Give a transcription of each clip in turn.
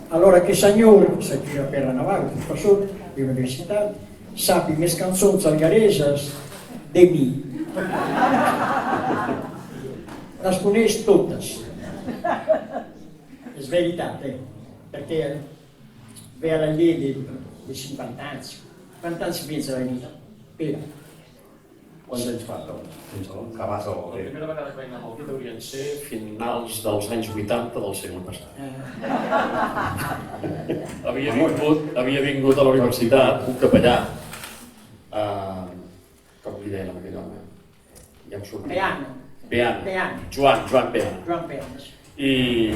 Allora, aquest senyor, senyor Pere Navarro, professor de la universitat, sap més cançons algareses de mi. Les coneix totes. És veritat, perquè ve a la llei de 50 anys. Quants anys vens a la nit, Pere? Quants anys fa, fins que vas a La primera vegada que vaig anar a Alger haurien de ser finals dels anys 80 del segle passat. Havia vingut a la universitat un capellà, com li deien aquell home? Ja em sortia. Peana. Joan Peana. I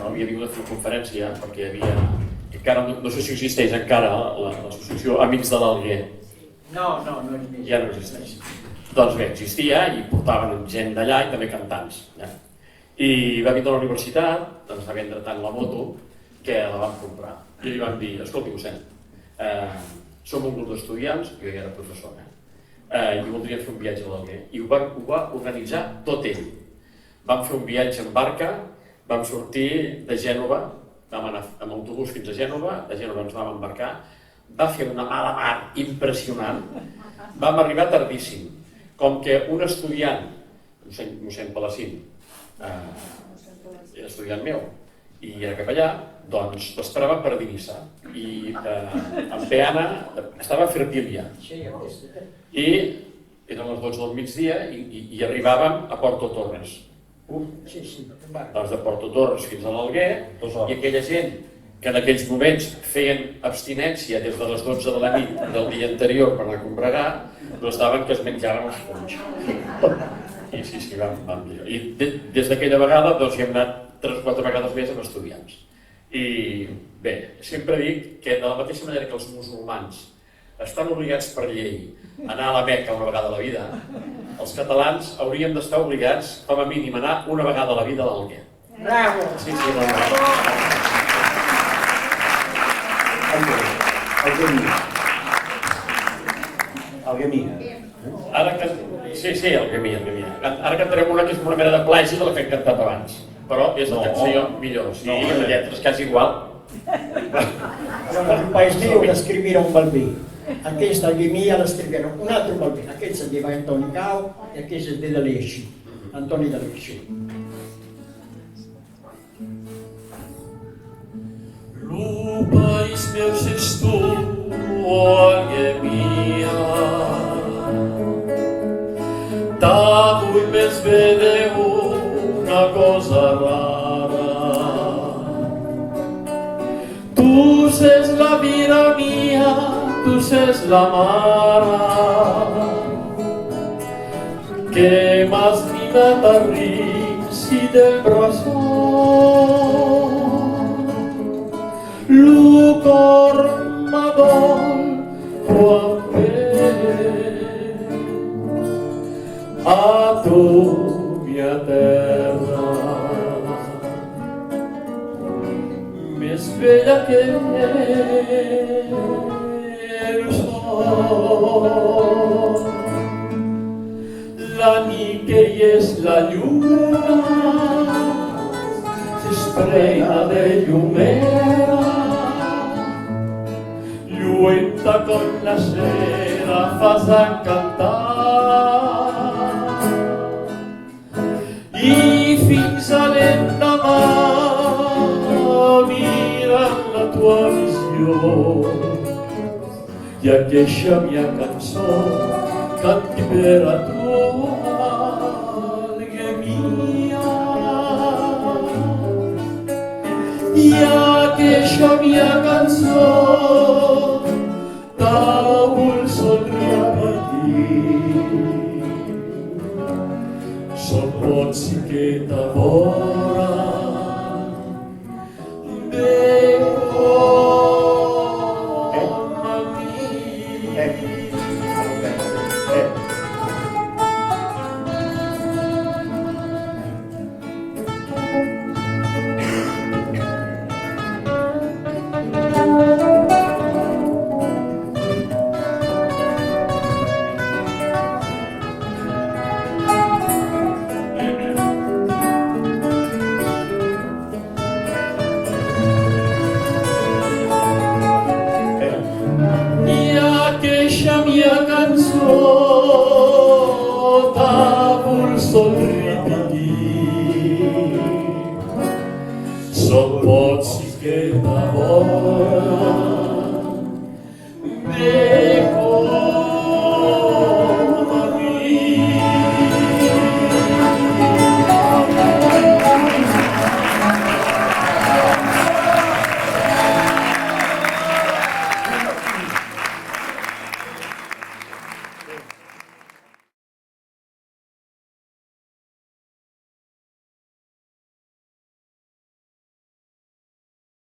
havia vingut a fer una conferència perquè hi havia, encara no sé si existeix encara l'associació Amics de l'Alguer. No existeix. Ja no existeix. Doncs bé, existia i portaven gent d'allà i també cantants. I va vindre a la universitat, ens va vendre tant la moto que la vam comprar. I li vam dir, escolti, mossèn, som un grup d'estudiants, jo ja era professor, i voldríem fer un viatge a l'Alguer. I ho va organitzar tot ell. Vam fer un viatge en barca, vam sortir de Gènova, vam anar amb autobús fins a Gènova, de Gènova ens vam embarcar, va fer una mala mar impressionant, vam arribar tardíssim. Com que un estudiant, mossèn Palacín, era estudiant meu i era capellà, doncs l'esperava per Divissa i en Peana estava a Fertília i eren les 12 del migdia i arribàvem a Porto Torres. Doncs de Porto Torres fins a l'Alguer i aquella gent que en aquells moments feien abstinència des de les 12 de la nit del dia anterior per anar a combregar, no estaven que es menjaven els punys. I sí, vam dir. I des d'aquella vegada doncs hi hem anat 3 o 4 vegades més amb estudiants. I bé, sempre dic que de la mateixa manera que els musulmans estan obligats per llei a anar a la Meca una vegada a la vida, els catalans hauríem d'estar obligats com a mínim a anar una vegada a la vida a l'Alguer. Bravo! Sí, bravo. Algemia. Sí, Algemia. Ara cantarem una que és una mena de plagi de la que hem cantat abans, però és la cançó millor, sí, la lletra és quasi igual. El país meu l'escrivia un balbí. Aquesta Algemia l'escrivia un altre balbí. Aquest se'n diu Antoni Cau i aquest és de D'Alessi, Antoni D'Alessi. Lo país meu és tu, Algemia. T'avui més vedeu una cosa rara. Tu ses la vida mia, tu ses la mare que m'has cridat a risi del bressol. Lo cor m'adol quan a tu, mia terra, més bella que el sol. La nit que hi és la lluna s'esprena de llumera, lluenta con la cera fas encantar. I fins a l'endemà mirant la tua visió i aquesta mia cançó canti per a tu, Algemia. I aquesta mia cançó ta vull somriure son pozzi che t'avora cançó, tàvol sol repetir. Só pode se quedar bona.